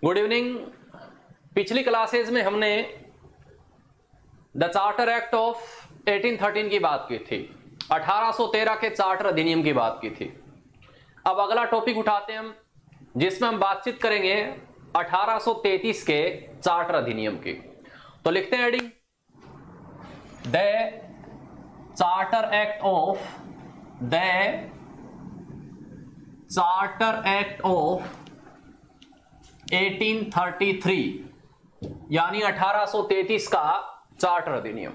Good evening. पिछली classes में हमने द चार्टर एक्ट ऑफ 1813 की बात की थी, 1813 के चार्टर अधिनियम की बात की थी। अब अगला टॉपिक उठाते हैं हम, जिसमें हम बातचीत करेंगे 1833 के चार्टर अधिनियम की। तो लिखते हैं heading, the charter act of 1833 यानी 1833 का चार्टर अधिनियम।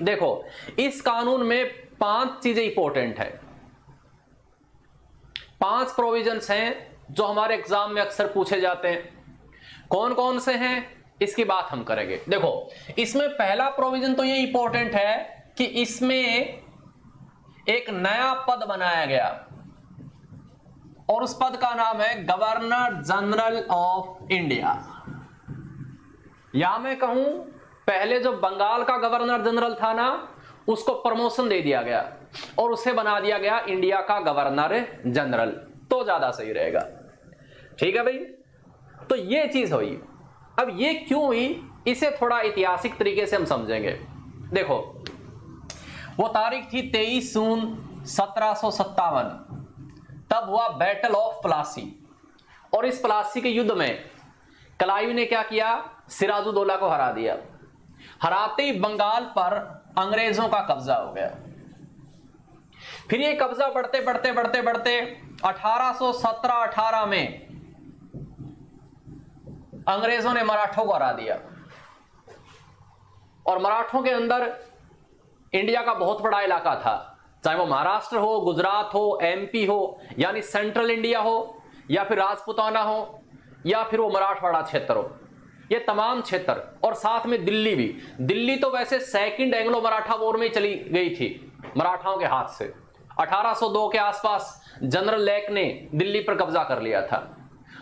देखो, इस कानून में 5 चीजें इंपॉर्टेंट है, 5 प्रोविजंस हैं जो हमारे एग्जाम में अक्सर पूछे जाते हैं। कौन कौन से हैं इसकी बात हम करेंगे। देखो, इसमें पहला प्रोविजन तो ये इंपॉर्टेंट है कि इसमें एक नया पद बनाया गया और उस पद का नाम है गवर्नर जनरल ऑफ इंडिया। या मैं कहूं, पहले जो बंगाल का गवर्नर जनरल था ना, उसको प्रमोशन दे दिया गया और उसे बना दिया गया इंडिया का गवर्नर जनरल, तो ज्यादा सही रहेगा। ठीक है भाई, तो ये चीज हुई। अब ये क्यों हुई, इसे थोड़ा ऐतिहासिक तरीके से हम समझेंगे। देखो, वो तारीख थी 23 जून 1757, तब हुआ बैटल ऑफ प्लासी। और इस प्लासी के युद्ध में क्लाइव ने क्या किया, सिराजुद्दौला को हरा दिया। हराते ही बंगाल पर अंग्रेजों का कब्जा हो गया। फिर ये कब्जा बढ़ते बढ़ते बढ़ते बढ़ते 1817-18 में अंग्रेजों ने मराठों को हरा दिया। और मराठों के अंदर इंडिया का बहुत बड़ा इलाका था, चाहे वो महाराष्ट्र हो, गुजरात हो, एमपी हो, यानी सेंट्रल इंडिया हो, या फिर राजपुताना हो, या फिर वो मराठवाड़ा क्षेत्र हो, ये तमाम क्षेत्र, और साथ में दिल्ली भी। दिल्ली तो वैसे सेकंड एंग्लो मराठा वॉर में चली गई थी मराठाओं के हाथ से। 1802 के आसपास जनरल लेक ने दिल्ली पर कब्जा कर लिया था।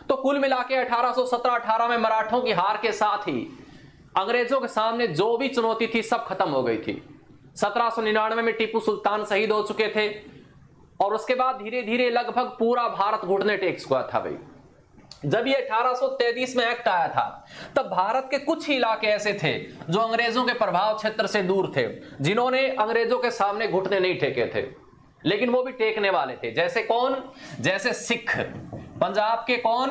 तो कुल मिला के 1817-18 में मराठों की हार के साथ ही अंग्रेजों के सामने जो भी चुनौती थी सब खत्म हो गई थी। 1799 में टीपू सुल्तान शहीद हो चुके थे और उसके बाद धीरे धीरे लगभग पूरा भारत घुटने टेक चुका था भाई। जब ये 1833 में एक्ट आया था, तब भारत के कुछ ही इलाके ऐसे थे जो अंग्रेजों के प्रभाव क्षेत्र से दूर थे, जिन्होंने अंग्रेजों के सामने घुटने नहीं टेके थे, लेकिन वो भी टेकने वाले थे। जैसे कौन? जैसे सिख। पंजाब के कौन?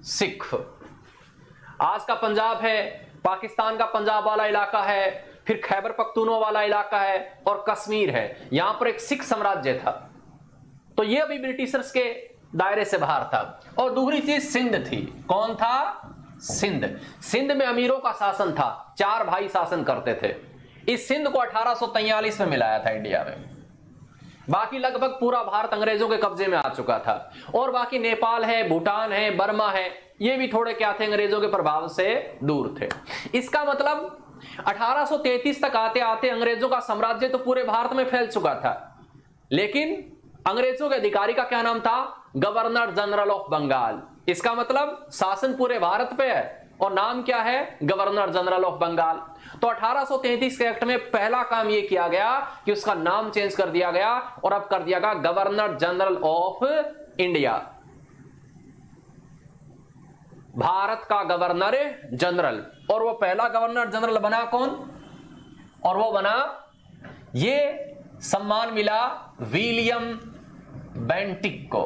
सिख। आज का पंजाब है, पाकिस्तान का पंजाब वाला इलाका है, फिर खैबर पख्तूनख्वा वाला इलाका है और कश्मीर है। यहां पर एक सिख साम्राज्य था, तो ये अभी ब्रिटिशर्स के दायरे से बाहर था। और दूसरी चीज सिंध थी। कौन था? सिंध। सिंध में अमीरों का शासन था, 4 भाई शासन करते थे। इस सिंध को 1843 में मिलाया था इंडिया में। बाकी लगभग पूरा भारत अंग्रेजों के कब्जे में आ चुका था। और बाकी नेपाल है, भूटान है, बर्मा है, ये भी थोड़े क्या थे, अंग्रेजों के प्रभाव से दूर थे। इसका मतलब 1833 तक आते आते अंग्रेजों का साम्राज्य तो पूरे भारत में फैल चुका था, लेकिन अंग्रेजों के अधिकारी का क्या नाम था? Governor general of Bengal. इसका मतलब शासन पूरे भारत पे है और नाम क्या है? Governor general of Bengal. तो 1833 के एक्ट में पहला काम यह किया गया कि उसका नाम चेंज कर दिया गया और अब कर दिया गया governor general of India, Bharat का गवर्नर जनरल। और वो पहला गवर्नर जनरल बना कौन? और वो बना, ये सम्मान मिला विलियम बेंटिक को।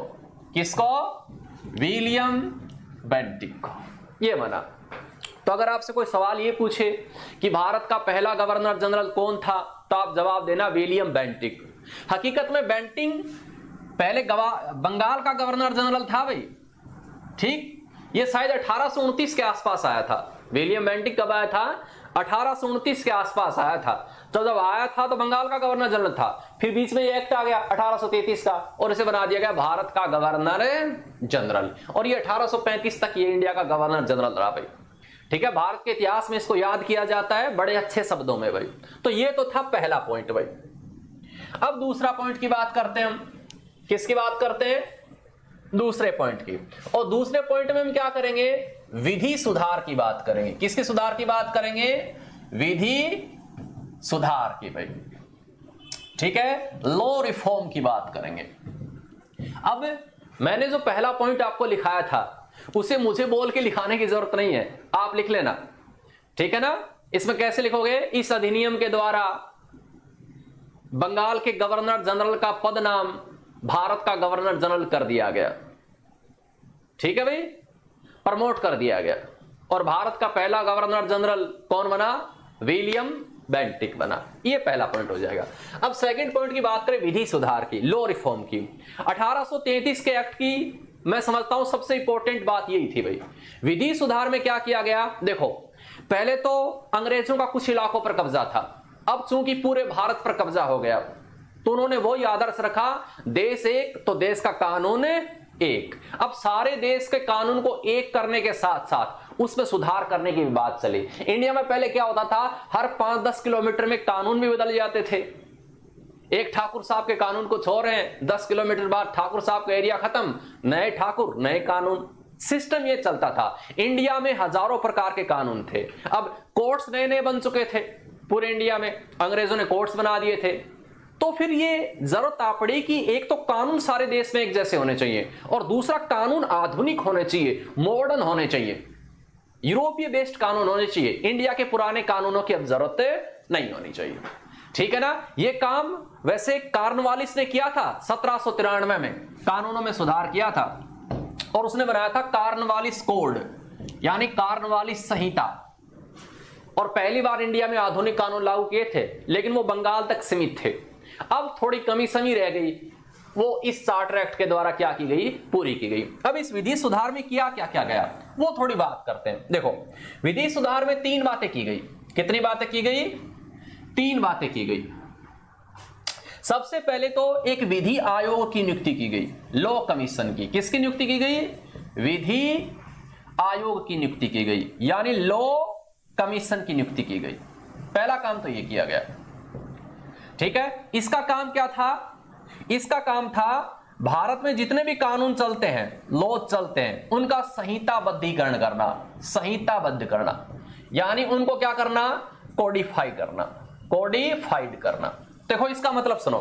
किसको? विलियम बेंटिक को, ये बना। तो अगर आपसे कोई सवाल ये पूछे कि भारत का पहला गवर्नर जनरल कौन था, तो आप जवाब देना विलियम बेंटिक। हकीकत में बेंटिक पहले बंगाल का गवर्नर जनरल था भाई, ठीक। ये शायद 1829 के आसपास आया था। विलियम बेंटिक कब आया था? 1829 के आसपास आया था। तो जब आया था तो बंगाल का गवर्नर जनरल था, फिर बीच में ये एक्ट आ गया 1833 का और इसे बना दिया गया भारत का गवर्नर जनरल। और ये 1835 तक ये इंडिया का गवर्नर जनरल रहा भाई। ठीक है, भारत के इतिहास में इसको याद किया जाता है बड़े अच्छे शब्दों में भाई। तो ये तो था पहला पॉइंट भाई। अब दूसरा पॉइंट की बात करते हैं हम। किसकी बात करते हैं? दूसरे पॉइंट की। और दूसरे पॉइंट में हम क्या करेंगे? विधि सुधार की बात करेंगे। किसके सुधार की बात करेंगे? विधि सुधार की भाई। ठीक है, लॉ रिफॉर्म की बात करेंगे। अब मैंने जो पहला पॉइंट आपको लिखाया था उसे मुझे बोल के लिखाने की जरूरत नहीं है, आप लिख लेना, ठीक है ना। इसमें कैसे लिखोगे, इस अधिनियम के द्वारा बंगाल के गवर्नर जनरल का पद नाम भारत का गवर्नर जनरल कर दिया गया, ठीक है भाई, प्रमोट कर दिया गया। और भारत का पहला गवर्नर जनरल कौन बना, विलियम बेंटिक बना। ये पहला पॉइंट हो जाएगा। अब सेकंड पॉइंट की बात करें विधि सुधार की, लॉ रिफॉर्म की। 1833 के एक्ट की मैं समझता हूं सबसे इंपॉर्टेंट बात यही थी भाई। विधि सुधार में क्या किया गया, देखो पहले तो अंग्रेजों का कुछ इलाकों पर कब्जा था, अब चूंकि पूरे भारत पर कब्जा हो गया तो उन्होंने वही आदर्श रखा, देश एक तो देश का कानून एक। अब सारे देश के कानून को एक करने के साथ साथ उसमें सुधार करने की भी बात चली। इंडिया में पहले क्या होता था, हर 5-10 किलोमीटर में कानून भी बदल जाते थे। एक ठाकुर साहब के कानून को छोड़ रहे हैं, 10 किलोमीटर बाद ठाकुर साहब का एरिया खत्म, नए ठाकुर नए कानून, सिस्टम ये चलता था। इंडिया में हजारों प्रकार के कानून थे। अब कोर्ट्स नए नए बन चुके थे पूरे इंडिया में, अंग्रेजों ने कोर्ट्स बना दिए थे। तो फिर ये जरूरत आ पड़ी कि एक तो कानून सारे देश में एक जैसे होने चाहिए और दूसरा कानून आधुनिक होने चाहिए, मॉडर्न होने चाहिए, यूरोपीय बेस्ड कानून होने चाहिए। इंडिया के पुराने कानूनों की अब जरूरत नहीं होनी चाहिए, ठीक है ना। ये काम वैसे कार्नवालिस ने किया था 1793 में, कानूनों में सुधार किया था और उसने बनाया था कार्नवालिस कोड यानी कार्नवालिस संहिता। और पहली बार इंडिया में आधुनिक कानून लागू किए थे, लेकिन वो बंगाल तक सीमित थे। अब थोड़ी कमी समी रह गई, वो इस चार्टर एक्ट के द्वारा क्या की गई, पूरी की गई। अब इस विधि सुधार में किया क्या क्या गया वो थोड़ी बात करते हैं। देखो विधि सुधार में 3 बातें की गई। कितनी बातें की गई, 3 बातें की गई। सबसे पहले तो एक विधि आयोग की नियुक्ति की गई, लॉ कमीशन की। किसकी नियुक्ति की गई, विधि आयोग की नियुक्ति की गई, यानी लॉ कमीशन की नियुक्ति की गई। पहला काम तो यह किया गया, ठीक है। इसका काम क्या था, इसका काम था भारत में जितने भी कानून चलते हैं, लॉ चलते हैं, उनका संहिताबद्धीकरण करना, संहिताबद्ध करना, यानी उनको क्या करना, कोडिफाई करना, कोडिफाइड करना। देखो इसका मतलब सुनो,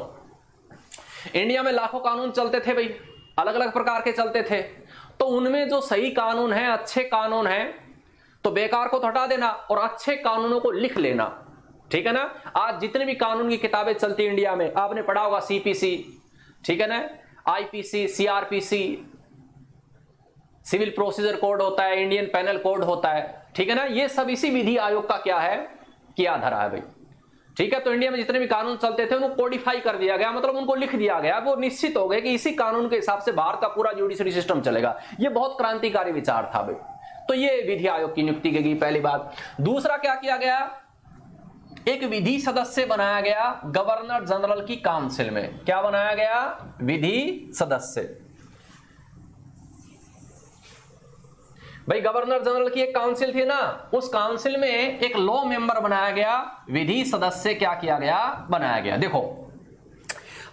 इंडिया में लाखों कानून चलते थे भाई, अलग अलग प्रकार के चलते थे। तो उनमें जो सही कानून है, अच्छे कानून हैं, तो बेकार को तो हटा देना और अच्छे कानूनों को लिख लेना, ठीक है ना। आज जितने भी कानून की किताबें चलती इंडिया में, आपने पढ़ा होगा सीपीसी, ठीक है ना, IPC, CrPC, civil procedure code होता है, इंडियन पेनल कोड होता है, ठीक है ना। ये सब इसी विधि आयोग का क्या है, किया धरा है भाई, ठीक है। तो इंडिया में जितने भी कानून चलते थे उनको कोडिफाई कर दिया गया, मतलब उनको लिख दिया गया। वो निश्चित हो गए कि इसी कानून के हिसाब से भारत का पूरा जुडिशरी सिस्टम चलेगा। ये बहुत क्रांतिकारी विचार था भाई। तो ये विधि आयोग की नियुक्ति की गई, पहली बात। दूसरा क्या किया गया, एक विधि सदस्य बनाया गया गवर्नर जनरल की काउंसिल में। क्या बनाया गया, विधि सदस्य। भाई गवर्नर जनरल की एक काउंसिल थी ना, उस काउंसिल में एक लॉ मेंबर बनाया गया, विधि सदस्य क्या किया गया, बनाया गया। देखो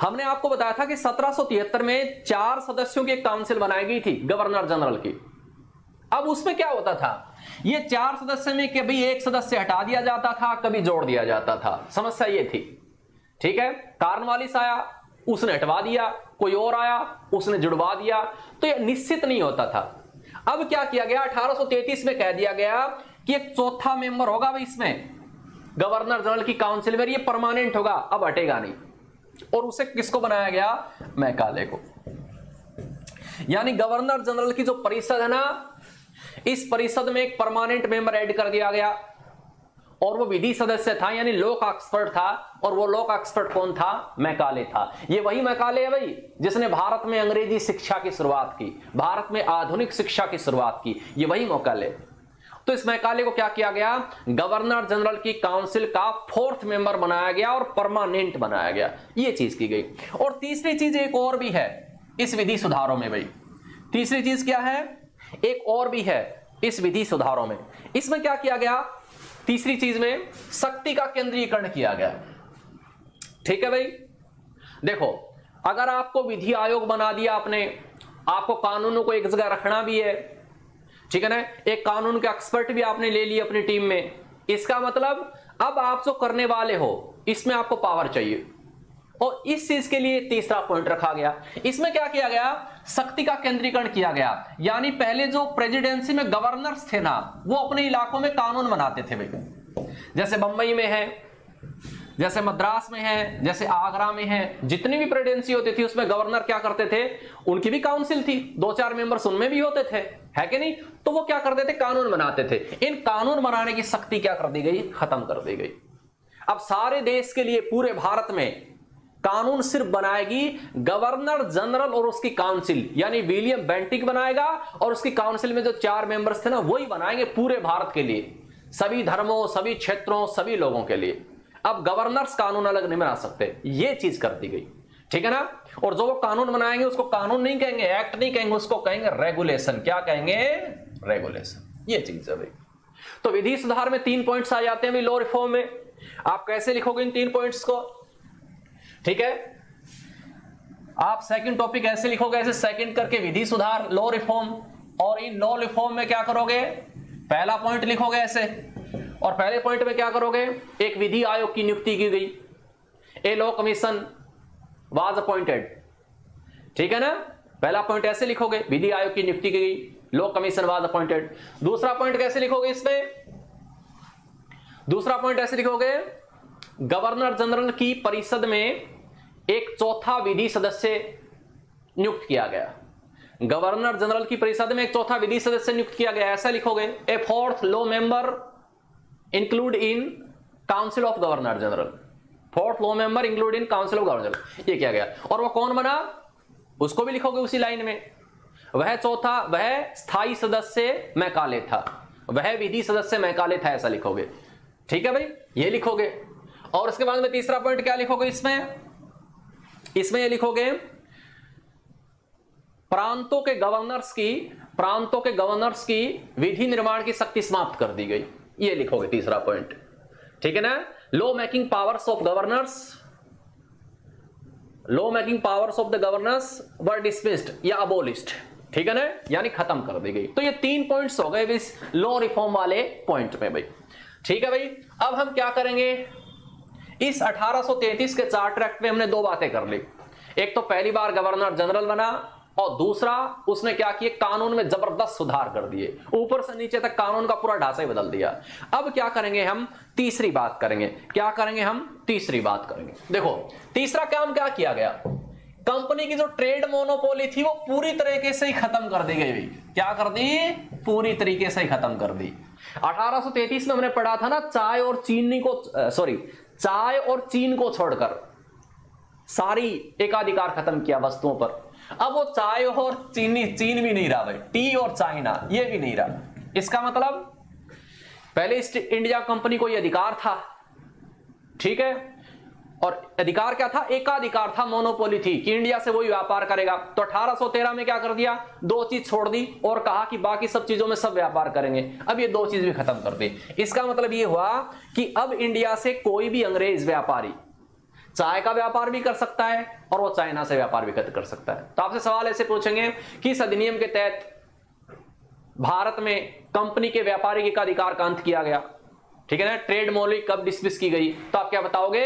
हमने आपको बताया था कि 1773 में 4 सदस्यों की एक काउंसिल बनाई गई थी गवर्नर जनरल की। अब उसमें क्या होता था, ये 4 सदस्य में कभी एक सदस्य हटा दिया जाता था, कभी जोड़ दिया जाता था। समस्या ये थी, ठीक है। कार्नवालिस आया, उसने हटवा दिया, कोई और आया, उसने जुड़वा दिया, तो ये निश्चित नहीं होता था। अब क्या किया गया, 1833 में कह दिया गया कि एक चौथा मेंबर होगा भाई इसमें, गवर्नर जनरल की काउंसिल में, ये परमानेंट होगा, अब हटेगा नहीं। और उसे किसको बनाया गया, मैकाले को। यानी गवर्नर जनरल की जो परिषद है ना, इस परिषद में एक परमानेंट मेंबर ऐड कर दिया गया और वो विधि सदस्य था, यानी लॉ का एक्सपर्ट था। और वो लॉ का एक्सपर्ट कौन था, मैकाले था। ये वही मैकाले है भाई जिसने भारत में अंग्रेजी शिक्षा की शुरुआत की, भारत में आधुनिक शिक्षा की शुरुआत की, ये वही मैकाले। तो इस मैकाले को क्या किया गया, गवर्नर जनरल की काउंसिल का 4th मेंबर बनाया गया और परमानेंट बनाया गया। ये चीज की गई। और तीसरी चीज एक और भी है इस विधि सुधारों में भाई। तीसरी चीज क्या है, एक और भी है इस विधि सुधारों में। इसमें क्या किया गया, तीसरी चीज में शक्ति का केंद्रीकरण किया गया, ठीक है भाई। देखो अगर आपको विधि आयोग बना दिया आपने, आपको कानूनों को एक जगह रखना भी है, ठीक है ना, एक कानून के एक्सपर्ट भी आपने ले लिए अपनी टीम में, इसका मतलब अब आप जो करने वाले हो इसमें आपको पावर चाहिए और इस चीज के लिए तीसरा पॉइंट रखा गया। इसमें क्या किया गया, शक्ति का केंद्रीकरण किया गया। यानी पहले जो प्रेसिडेंसी में गवर्नर्स थे ना, वो अपने इलाकों में कानून बनाते थे भाई। जैसे बंबई में है, जैसे मद्रास में है, जैसे आगरा में है, जितनी भी प्रेसिडेंसी होती थी उसमें गवर्नर क्या करते थे, उनकी भी काउंसिल थी, 2-4 मेंबर्स उनमें भी होते थे, है कि नहीं। तो वो क्या करते थे, कानून बनाते थे। इन कानून बनाने की शक्ति क्या कर दी गई, खत्म कर दी गई। अब सारे देश के लिए, पूरे भारत में कानून सिर्फ बनाएगी गवर्नर जनरल और उसकी काउंसिल, यानी विलियम बेंटिक बनाएगा और उसकी काउंसिल में जो 4 मेंबर्स थे ना, वही बनाएंगे पूरे भारत के लिए, सभी धर्मों, सभी क्षेत्रों, सभी लोगों के लिए। अब गवर्नर्स कानून अलग नहीं बना सकते, ये चीज कर दी गई, ठीक है ना। और जो वो कानून बनाएंगे उसको कानून नहीं कहेंगे, एक्ट नहीं कहेंगे, उसको कहेंगे रेगुलेशन। क्या कहेंगे, रेगुलेशन। ये चीज है भाई। तो विधि सुधार में 3 पॉइंट्स आ जाते हैं लॉ रिफॉर्म में। आप कैसे लिखोगे इन 3 पॉइंट्स को, ठीक है। आप सेकंड टॉपिक ऐसे लिखोगे, ऐसे सेकंड करके विधि सुधार, लॉ रिफॉर्म। और इन लॉ रिफॉर्म में क्या करोगे, पहला पॉइंट लिखोगे ऐसे, और पहले पॉइंट में क्या करोगे, एक विधि आयोग की नियुक्ति की गई, a law commission was appointed, ठीक है ना। पहला पॉइंट ऐसे लिखोगे, विधि आयोग की नियुक्ति की गई, लॉ कमीशन वाज अपॉइंटेड। दूसरा पॉइंट कैसे लिखोगे इसमें, दूसरा पॉइंट ऐसे लिखोगे, गवर्नर जनरल की परिषद में एक चौथा विधि सदस्य नियुक्त किया गया। गवर्नर जनरल की परिषद में एक चौथा विधि सदस्य नियुक्त किया गया, ऐसा लिखोगे। A fourth law member include in council of governor general, fourth law member include in council of governor general, ये किया गया। और वो कौन बना, उसको भी लिखोगे उसी लाइन में। वह चौथा, वह स्थायी सदस्य मैकाले था, वह विधि सदस्य मैकाले था, ऐसा लिखोगे, ठीक है भाई, ये लिखोगे। और उसके बाद में तीसरा पॉइंट क्या लिखोगे इसमें, इसमें ये लिखोगे, प्रांतों के गवर्नर्स की विधि निर्माण की शक्ति समाप्त कर दी गई, ये लिखोगे तीसरा पॉइंट, ठीक है ना। Law making powers of the governors were dismissed या अबोलिश्ड, ठीक है ना, यानी खत्म कर दी गई। तो ये 3 पॉइंट्स हो गए इस लॉ रिफॉर्म वाले पॉइंट में भाई, ठीक है भाई। अब हम क्या करेंगे, इस 1833 के चार्टर एक्ट में हमने 2 बातें कर ली। एक तो पहली बार गवर्नर जनरल बना, और दूसरा उसने क्या किया, कानून में जबरदस्त सुधार कर दिए, ऊपर से नीचे तक कानून का पूरा ढांचा ही बदल दिया। अब क्या करेंगे हम, तीसरी बात करेंगे। क्या करेंगे हम, तीसरी बात करेंगे। देखो तीसरा काम क्या किया गया, कंपनी की जो ट्रेड मोनोपोली थी वो पूरी तरीके से ही खत्म कर दी गई। क्या कर दी, पूरी तरीके से ही खत्म कर दी। 1833 में हमने पढ़ा था ना, चाय और चीन को छोड़कर सारी एकाधिकार खत्म किया वस्तुओं पर। अब वो चाय और चीन भी नहीं रहा भाई, टी और चाइना ये भी नहीं रहा। इसका मतलब पहले ईस्ट इंडिया कंपनी को ये अधिकार था, ठीक है, और अधिकार क्या था, एकाधिकार था, मोनोपोली थी कि इंडिया से वही व्यापार करेगा। तो 1813 में क्या कर दिया, 2 चीज छोड़ दी और कहा कि बाकी सब चीजों में सब व्यापार करेंगे। अब ये 2 चीज भी खत्म कर दी। इसका मतलब ये हुआ कि अब इंडिया से कोई भी अंग्रेज व्यापारी चाय का व्यापार भी कर सकता है और वो चाइना से व्यापार भी कर सकता है। तो आपसे सवाल ऐसे पूछेंगे कि इस अधिनियम के तहत भारत में कंपनी के व्यापारिक एकाधिकार का अंत किया गया, ठीक है ना, ट्रेड मोनोपोली कब डिसमिस की गई, तो आप क्या बताओगे,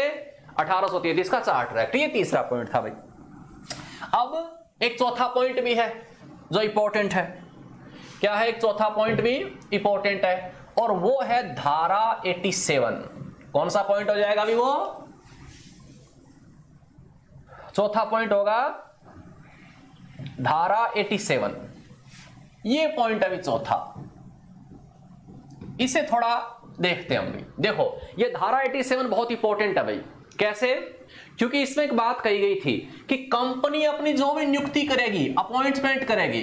1833 का चार्टर एक्ट। ये तीसरा पॉइंट था भाई। अब एक चौथा पॉइंट भी है जो इंपॉर्टेंट है। क्या है, एक चौथा पॉइंट भी इंपॉर्टेंट है, और वो है धारा 87। कौन सा पॉइंट हो जाएगा अभी, वो चौथा पॉइंट होगा धारा 87। ये पॉइंट अभी चौथा, इसे थोड़ा देखते हैं हम भी। देखो ये धारा 87 बहुत इंपॉर्टेंट है भाई। कैसे, क्योंकि इसमें एक बात कही गई थी कि कंपनी अपनी जो भी नियुक्ति करेगी, अपॉइंटमेंट करेगी,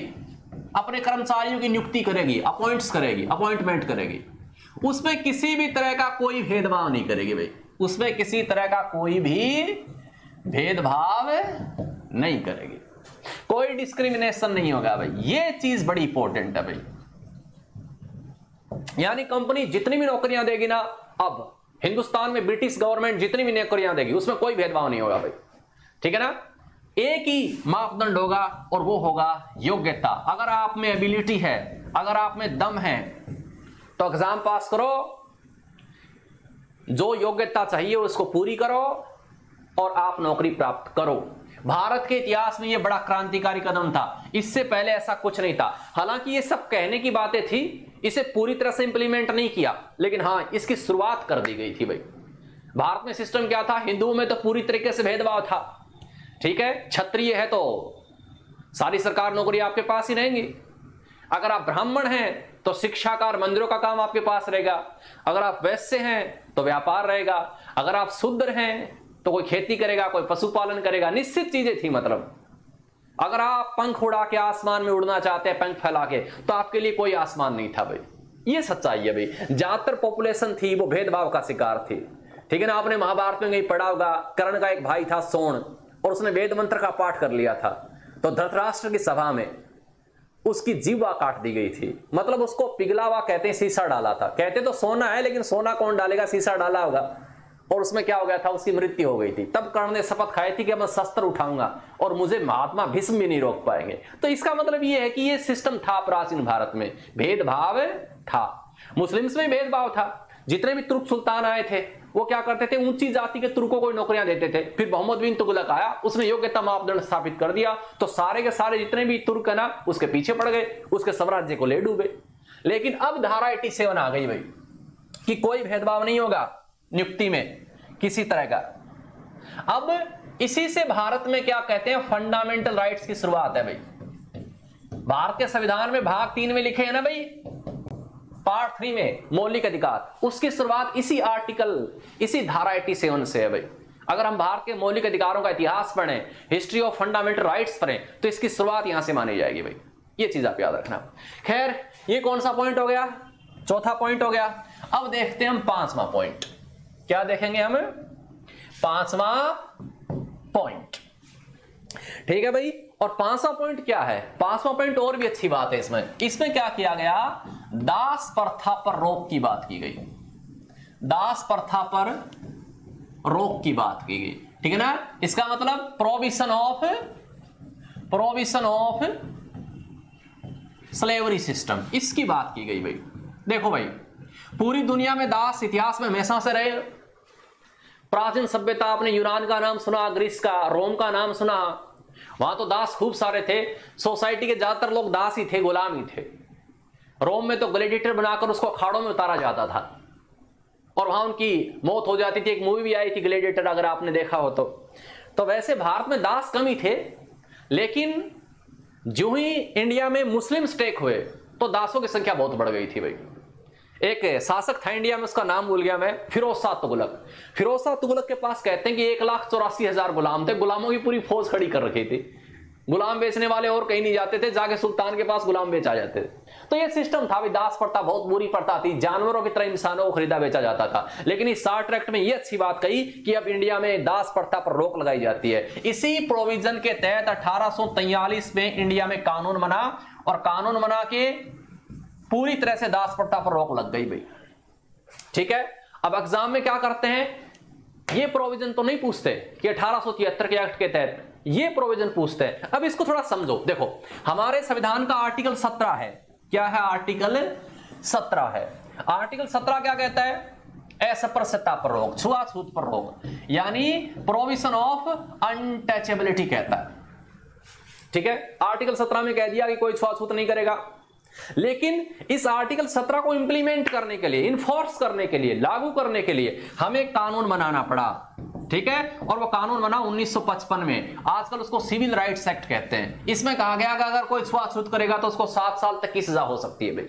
अपने कर्मचारियों की नियुक्ति करेगी, अपॉइंटमेंट करेगी, उसमें किसी भी तरह का कोई भेदभाव नहीं करेगी भाई, उसमें किसी तरह का कोई भी भेदभाव नहीं करेगी, कोई डिस्क्रिमिनेशन नहीं होगा भाई। ये चीज बड़ी इंपॉर्टेंट है भाई। यानी कंपनी जितनी भी नौकरियां देगी ना, अब हिंदुस्तान में ब्रिटिश गवर्नमेंट जितनी भी नौकरियां देगी उसमें कोई भेदभाव नहीं होगा भाई, ठीक है ना। एक ही मापदंड होगा और वो होगा योग्यता। अगर आप में एबिलिटी है, अगर आप में दम है तो एग्जाम पास करो, जो योग्यता चाहिए उसको पूरी करो, और आप नौकरी प्राप्त करो। भारत के इतिहास में यह बड़ा क्रांतिकारी कदम था, इससे पहले ऐसा कुछ नहीं था। हालांकि ये सब कहने की बातें थी, इसे पूरी तरह से इंप्लीमेंट नहीं किया, लेकिन हां इसकी शुरुआत कर दी गई थी भाई। भारत में सिस्टम क्या था, हिंदुओं में तो पूरी तरीके से भेदभाव था, ठीक है। क्षत्रिय है तो सारी सरकार नौकरी आपके पास ही रहेंगी, अगर आप ब्राह्मण हैं तो शिक्षा का और मंदिरों का काम आपके पास रहेगा, अगर आप वैश्य हैं तो व्यापार रहेगा, अगर आप शूद्र हैं तो कोई खेती करेगा, कोई पशुपालन करेगा, निश्चित चीजें थी। मतलब अगर आप पंख उड़ा के आसमान में उड़ना चाहते हैं, पंख फैला के, तो आपके लिए कोई आसमान नहीं था भाई। ये सच्चाई है भाई। ज्यादातर पॉपुलेशन थी वो भेदभाव का शिकार थी, ठीक है ना। आपने महाभारत में कहीं पढ़ा होगा, कर्ण का एक भाई था सोण, और उसने वेद मंत्र का पाठ कर लिया था, तो धृतराष्ट्र की सभा में उसकी जीवा काट दी गई थी। मतलब उसको पिघला हुआ कहते हैं, शीशा डाला था। कहते तो सोना है, लेकिन सोना कौन डालेगा, शीशा डाला होगा। और उसमें क्या हो गया था, उसकी मृत्यु हो गई थी। तब कर्ण ने शपथ खाई थी कि मैं शस्त्र उठाऊंगा और मुझे महात्मा भीष्म भी नहीं रोक पाएंगे। तो इसका मतलब यह है कि यह सिस्टम था प्राचीन भारत में, भेदभाव था। मुस्लिम्स में भेदभाव था। जितने भी तुर्क सुल्तान आए थे वो क्या करते थे, ऊंची जाति के तुर्कों को नौकरियां देते थे। फिर मोहम्मद बिन तुगलक आया, उसने योग्यता मापदंड स्थापित कर दिया, तो सारे के सारे जितने भी तुर्क है ना उसके पीछे पड़ गए, उसके साम्राज्य को ले डूबे। लेकिन अब धारा 87 आ गई भाई कि कोई भेदभाव नहीं होगा नियुक्ति में किसी तरह का। अब इसी से भारत में क्या कहते हैं, फंडामेंटल राइट्स की शुरुआत है भाई। भारत के संविधान में भाग 3 में लिखे हैं ना भाई, पार्ट 3 में मौलिक अधिकार, उसकी शुरुआत इसी आर्टिकल, इसी धारा 87 से है भाई। अगर हम भारत के मौलिक अधिकारों का इतिहास पढ़ें, हिस्ट्री ऑफ फंडामेंटल राइट्स पढ़ें, तो इसकी शुरुआत यहां से मानी जाएगी भाई। ये चीज आप याद रखना। खैर, ये कौन सा पॉइंट हो गया, चौथा पॉइंट हो गया। अब देखते हैं हम 5वां पॉइंट। क्या देखेंगे हम, 5वां पॉइंट, ठीक है भाई। और 5वां पॉइंट क्या है, 5वां पॉइंट और भी अच्छी बात है इसमें क्या किया गया, दास प्रथा पर रोक की बात की गई। दास प्रथा पर रोक की बात की गई, ठीक है ना। इसका मतलब प्रोविजन ऑफ स्लेवरी सिस्टम, इसकी बात की गई भाई। देखो भाई, पूरी दुनिया में दास इतिहास में हमेशा से रहे। प्राचीन सभ्यता, आपने यूनान का नाम सुना, ग्रीस का, रोम का नाम सुना, वहां तो दास खूब सारे थे। सोसाइटी के ज्यादातर लोग दास ही थे, गुलाम ही थे। रोम में तो ग्लैडिएटर बनाकर उसको अखाड़ों में उतारा जाता था और वहां उनकी मौत हो जाती थी। एक मूवी भी आई थी ग्लैडिएटर, अगर आपने देखा हो तो वैसे भारत में दास कम ही थे, लेकिन जो ही इंडिया में मुस्लिम स्टेक हुए तो दासों की संख्या बहुत बढ़ गई थी भाई। एक शासक था इंडिया में, उसका नाम भूल गया मैं, फिरोज शाह तुगलक। फिरोज शाह तुगलक के पास कहते हैं कि 1,84,000 गुलाम थे। गुलामों की पूरी फौज खड़ी कर रखी थी। गुलाम बेचने वाले और कहीं नहीं जाते थे, जाके सुल्तान के पास गुलाम बेचा जाते थे। तो ये सिस्टम था। दास प्रथा बहुत बुरी प्रथा थी, जानवरों की तरह इंसानों को खरीदा बेचा जाता था। लेकिन इस शार्ट ट्रैक्ट में ये अच्छी बात कही कि अब इंडिया में दास प्रथा पर रोक लगाई जाती है। इसी प्रोविजन के तहत 1843 में इंडिया में कानून बना, और कानून बना के पूरी तरह से दास प्रथा पर रोक लग गई भाई, ठीक है। अब एग्जाम में क्या करते हैं, ये प्रोविजन तो नहीं पूछते कि 1873 के एक्ट के तहत, ये प्रोविजन पूछते हैं। अब इसको थोड़ा समझो। देखो, हमारे संविधान का आर्टिकल 17 है। क्या है, आर्टिकल 17 है। आर्टिकल 17 क्या कहता है, अस्पृश्यता पर रोक, छुआछूत पर रोक, यानी प्रोविजन ऑफ अनटचेबिलिटी कहता है, ठीक है। आर्टिकल 17 में कह दिया कि कोई छुआछूत नहीं करेगा। लेकिन इस आर्टिकल 17 को इंप्लीमेंट करने के लिए, इन्फोर्स करने के लिए, लागू करने के लिए हमें कानून बनाना पड़ा, ठीक है। और वो कानून बना 1955 में। आजकल उसको सिविल राइट्स एक्ट कहते हैं। इसमें कहा गया कि अगर कोई छुआछूत करेगा तो उसको 7 साल तक की सजा हो सकती है भाई,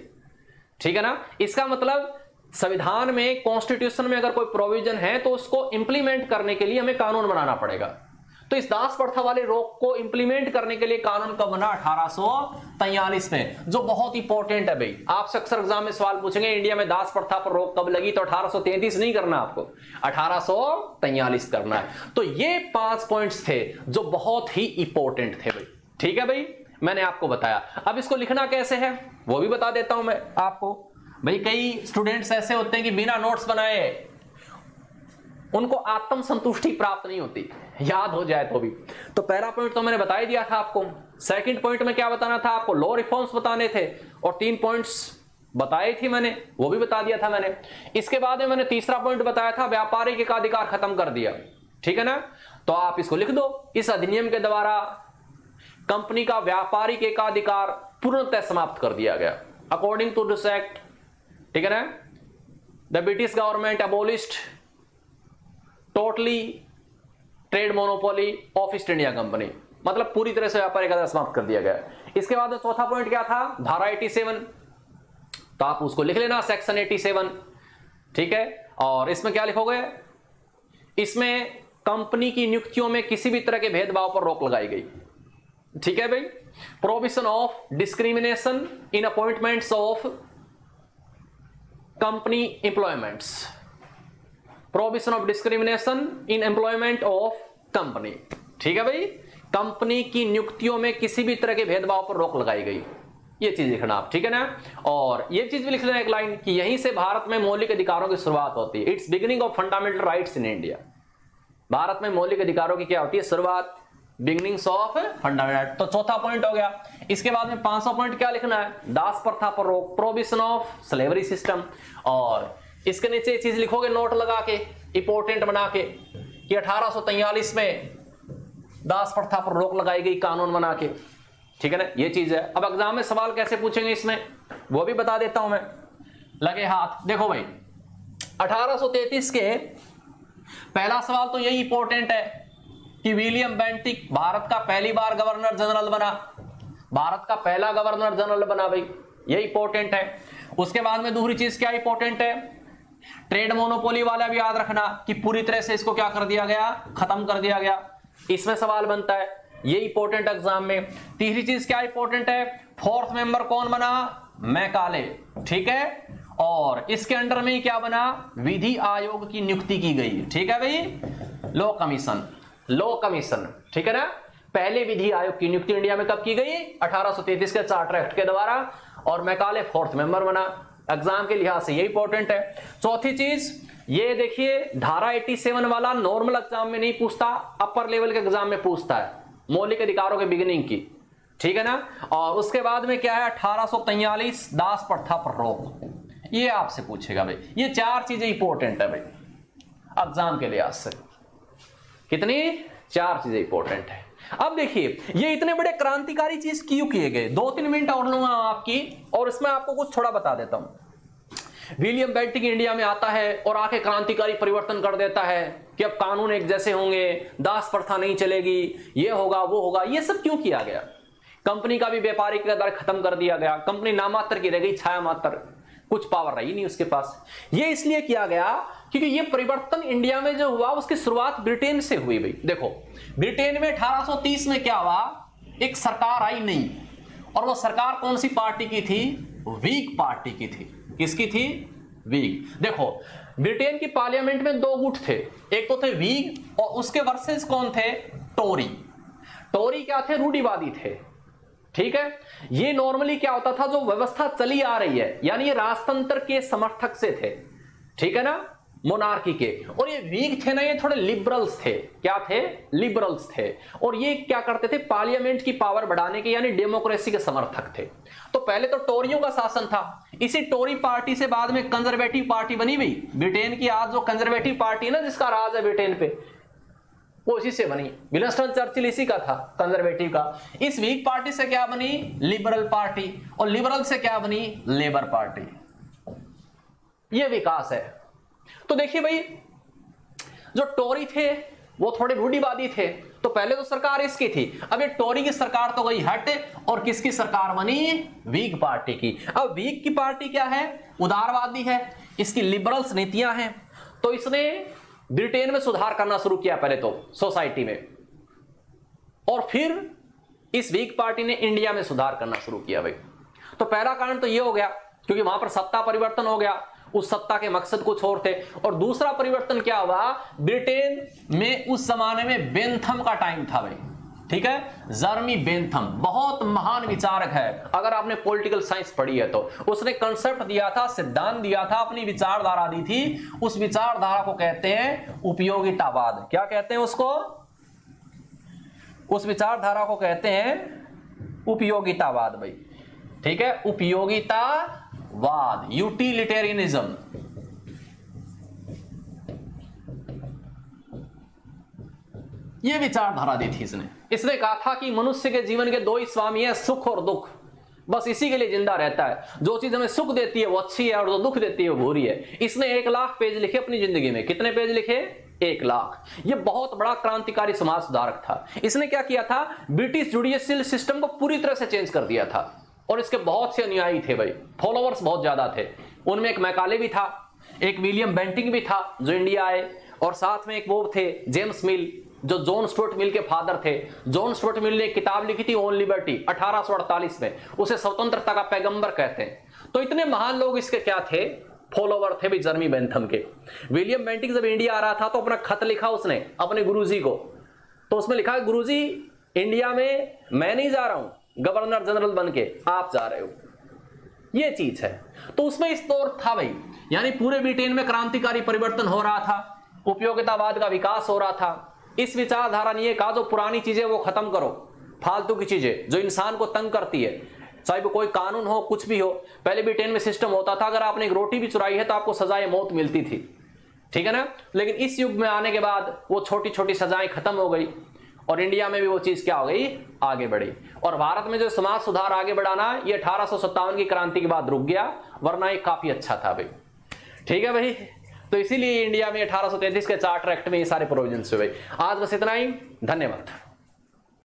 ठीक है ना। इसका मतलब संविधान में, कॉन्स्टिट्यूशन में अगर कोई प्रोविजन है तो उसको इंप्लीमेंट करने के लिए हमें कानून बनाना पड़ेगा। तो इस दास प्रथा वाले रोक को इंप्लीमेंट करने के लिए कानून कब बना, 1843 में, जो बहुत इंपॉर्टेंट है भाई। आपसे अक्सर एग्जाम में सवाल पूछेंगे इंडिया में दास प्रथा पर रोक कब लगी, तो 1833 नहीं करना, आपको 1843 करना है। तो ये 5 पॉइंट्स थे जो बहुत ही इंपॉर्टेंट थे भाई, ठीक है भाई। मैंने आपको बताया। अब इसको लिखना कैसे है वो भी बता देता हूं मैं आपको भाई। कई स्टूडेंट्स ऐसे होते हैं कि बिना नोट्स बनाए उनको आत्म संतुष्टि प्राप्त नहीं होती, याद हो जाए तो भी। तो पहला पॉइंट तो मैंने बता ही दिया था आपको। सेकंड पॉइंट में क्या बताना था आपको, लॉ रिफॉर्म्स बताने थे, और 3 पॉइंट्स बताए थी मैंने, वो भी बता दिया था मैंने। इसके बाद में मैंने तीसरा पॉइंट बताया था, व्यापारिक एकाधिकार खत्म कर दिया, ठीक है ना। तो आप इसको लिख दो, इस अधिनियम के द्वारा कंपनी का व्यापारिक एकाधिकार पूर्णतः समाप्त कर दिया गया अकॉर्डिंग टू दिस एक्ट। ठीक है ना, the British government abolished totally trade monopoly of east India company, मतलब पूरी तरह से व्यापारिक एकाधिकार समाप्त कर दिया गया। इसके बाद में चौथा पॉइंट क्या था, धारा 87, तो आप उसको लिख लेना, सेक्शन 87। ठीक है, और इसमें क्या लिखोगे, इसमें कंपनी की नियुक्तियों में किसी भी तरह के भेदभाव पर रोक लगाई गई। ठीक है भाई, provision of discrimination in appointments of company employments, provision of discrimination in employment of company. ठीक है भाई, कंपनी की नियुक्तियों में किसी भी तरह के भेदभाव पर रोक लगाई गई, ये चीज लिखना आप। ठीक है ना, और ये चीज भी लिख लेना एक लाइन कि यहीं से भारत में मौलिक अधिकारों की शुरुआत होती है। It's beginning of fundamental rights in India. Bharat में मौलिक अधिकारों की क्या होती है, शुरुआत, बिगिनिंग्स ऑफ फंडामेंटल। तो चौथा पॉइंट हो गया। इसके बाद में 500 पॉइंट क्या लिखना है, दास प्रथा पर रोक, प्रोविजन ऑफ स्लेवरी सिस्टम। और इसके नीचे ये चीज लिखोगे नोट लगा के, इंपोर्टेंट बना के, कि 1843 में दास प्रथा पर रोक लगाई गई कानून बना के। ठीक है ना, ये चीज है। अब एग्जाम में सवाल कैसे पूछेंगे इसमें वो भी बता देता हूं मैं, लगे हाथ। देखो भाई 1833 के पहला सवाल तो यही इंपॉर्टेंट है कि विलियम बेंटिक भारत का पहली बार गवर्नर जनरल बना, भारत का पहला गवर्नर जनरल बना भाई, ये इंपॉर्टेंट है। उसके बाद में दूसरी चीज क्या इंपॉर्टेंट है, ट्रेड मोनोपोली वाला भी याद रखना कि पूरी तरह से इसको क्या कर दिया गया, खत्म कर दिया गया, इसमें सवाल बनता है, ये इंपॉर्टेंट एग्जाम में। तीसरी चीज क्या इंपॉर्टेंट है, फोर्थ मेंबर कौन बना, मैकाले। ठीक है, और इसके अंडर में क्या बना, विधि आयोग की नियुक्ति की गई। ठीक है भाई, लॉ कमीशन, लॉ कमीशन। ठीक है ना, पहले विधि आयोग की नियुक्ति इंडिया में कब की गई, 1833 के चार्टर एक्ट के द्वारा, और मैकाले फोर्थ मेंबर बना। एग्जाम के लिहाज से ये इंपॉर्टेंट है। चौथी चीज ये देखिए, धारा 87 वाला नॉर्मल एग्जाम में नहीं पूछता, अपर लेवल के एग्जाम में पूछता है, मौलिक अधिकारों के बिगिनिंग की। ठीक है ना, और उसके बाद में क्या है, 1843 दास प्रथा पर रोक, ये आपसे पूछेगा भाई। ये चार चीजें इंपॉर्टेंट है भाई एग्जाम के लिहाज से। कितनी, चार चीजें इंपॉर्टेंट है। अब देखिए ये इतने बड़े क्रांतिकारी चीज क्यों किए गए, 2-3 मिनट और लूंगा आपकी, और इसमें आपको कुछ थोड़ा बता देता हूं। विलियम बेंटिक इंडिया में आता है और आके क्रांतिकारी परिवर्तन कर देता है कि अब कानून एक जैसे होंगे, दास प्रथा नहीं चलेगी, ये होगा वो होगा। ये सब क्यों किया गया, कंपनी का भी व्यापारिक दर खत्म कर दिया गया, कंपनी नामात्र की रह गई, छाया मात्र, कुछ पावर रही नहीं उसके पास। ये इसलिए किया गया क्योंकि ये परिवर्तन इंडिया में जो हुआ उसकी शुरुआत ब्रिटेन से हुई भाई। देखो ब्रिटेन में 1830 में क्या हुआ, एक सरकार आई नहीं, और वो सरकार कौन सी पार्टी की थी, व्हिग पार्टी की थी। किसकी थी, व्हिग। देखो ब्रिटेन की पार्लियामेंट में दो गुट थे, एक तो थे व्हिग और उसके वर्सेस कौन थे, टोरी। टोरी क्या थे, रूढ़िवादी थे। ठीक है, ये नॉर्मली क्या होता था, जो व्यवस्था चली आ रही है, यानी ये राजतंत्र के समर्थक से थे। ठीक है ना, मोनार्की के। और ये व्हिग थे ना, ये थोड़े लिबरल्स थे। क्या थे, लिबरल्स थे। और ये क्या करते थे, पार्लियामेंट की पावर बढ़ाने के यानी डेमोक्रेसी के समर्थक थे। तो पहले तो टोरियों का शासन था, इसी टोरी पार्टी से बाद में कंजर्वेटिव पार्टी बनी हुई। ब्रिटेन की आज जो कंजर्वेटिव पार्टी है ना, जिसका राज है ब्रिटेन पे, वो इसी से बनी। विंस्टन चर्चिल इसी का था, कंजर्वेटिव का। इस व्हिग पार्टी से क्या बनी, लिबरल पार्टी, और लिबरल से क्या बनी, लेबर पार्टी। ये विकास है। तो देखिए भाई, जो टोरी थे वो थोड़े रूढ़िवादी थे, तो पहले तो सरकार इसकी थी। अब ये टोरी की सरकार तो गई हट, और किसकी सरकार बनी, व्हिग पार्टी की। अब व्हिग की पार्टी क्या है, उदारवादी है, इसकी लिबरल्स नीतियां हैं। तो इसने ब्रिटेन में सुधार करना शुरू किया पहले तो सोसाइटी में, और फिर इस व्हिग पार्टी ने इंडिया में सुधार करना शुरू किया भाई। तो पहला कारण तो ये हो गया क्योंकि वहां पर सत्ता परिवर्तन हो गया, उस सत्ता के मकसद कुछ और थे। और दूसरा परिवर्तन क्या हुआ, ब्रिटेन में उस जमाने में बेंथम का टाइम था भाई। ठीक है, जर्मी बेंथम बहुत महान विचारक है, अगर आपने पॉलिटिकल साइंस पढ़ी है तो। उसने कंसेप्ट दिया था, सिद्धांत दिया था, अपनी विचारधारा दी थी। उस विचारधारा को कहते हैं उपयोगितावाद। क्या कहते हैं उसको, उस विचारधारा को कहते हैं उपयोगितावाद भाई। ठीक है, उपयोगितावाद, यूटिलिटेरियनिज्म। ये विचारधारा दी थी इसने कहा था कि मनुष्य के जीवन के दो ही स्वामी हैं, सुख और दुख, बस इसी के लिए जिंदा रहता है। जो चीज हमें सुख देती है वो अच्छी है और जो दुख देती है वो बुरी है। इसने 1 लाख पेज लिखे अपनी जिंदगी में। कितने पेज लिखे? 1 लाख। ये बहुत बड़ा क्रांतिकारी समाज सुधारक था। इसने क्या किया था? ब्रिटिश जुडिशियल सिस्टम को पूरी तरह से चेंज कर दिया था और इसके बहुत से अनुयायी थे भाई, फॉलोअर्स बहुत ज्यादा थे। उनमें एक मैकाले भी था, एक विलियम बेंटिंग भी था जो इंडिया आए, और साथ में एक वो थे जेम्स मिल जो जॉन स्टुअर्ट मिल के फादर थे। जॉन स्टुअर्ट मिल ने एक किताब लिखी थी ऑन लिबर्टी 1848 में, उसे स्वतंत्रता का पैगंबर कहते हैं। तो इतने महान लोग इसके क्या थे? फॉलोवर थे भी जर्मी बेंथम के। विलियम बेंटिंग जब इंडिया आ रहा था तो अपना खत लिखा उसने अपने गुरुजी को, तो उसमें लिखा गुरुजी इंडिया में मैं नहीं जा रहा हूं गवर्नर जनरल बन के, आप जा रहे हो। ये चीज है। तो उसमें इस दौर था भाई, यानी पूरे ब्रिटेन में क्रांतिकारी परिवर्तन हो रहा था, उपयोगितावाद का विकास हो रहा था। इस विचारधारा ने कहा जो पुरानी चीजें वो खत्म करो, फालतू की चीजें जो इंसान को तंग करती है, चाहे वो कोई कानून हो कुछ भी हो। पहले ब्रिटेन में सिस्टम होता था अगर आपने एक रोटी भी चुराई है तो आपको सजाए मौत मिलती थी, ठीक है ना। लेकिन इस युग में आने के बाद वो छोटी छोटी सजाएं खत्म हो गई और इंडिया में भी वो चीज क्या हो गई? आगे बढ़ी। और भारत में जो समाज सुधार आगे बढ़ाना ये 1857 की क्रांति के बाद रुक गया, वरना ये काफी अच्छा था भाई, ठीक है भाई। तो इसीलिए इंडिया में 1833 के चार्टर एक्ट में ये सारे प्रोविजंस हुए। आज बस इतना ही, धन्यवाद।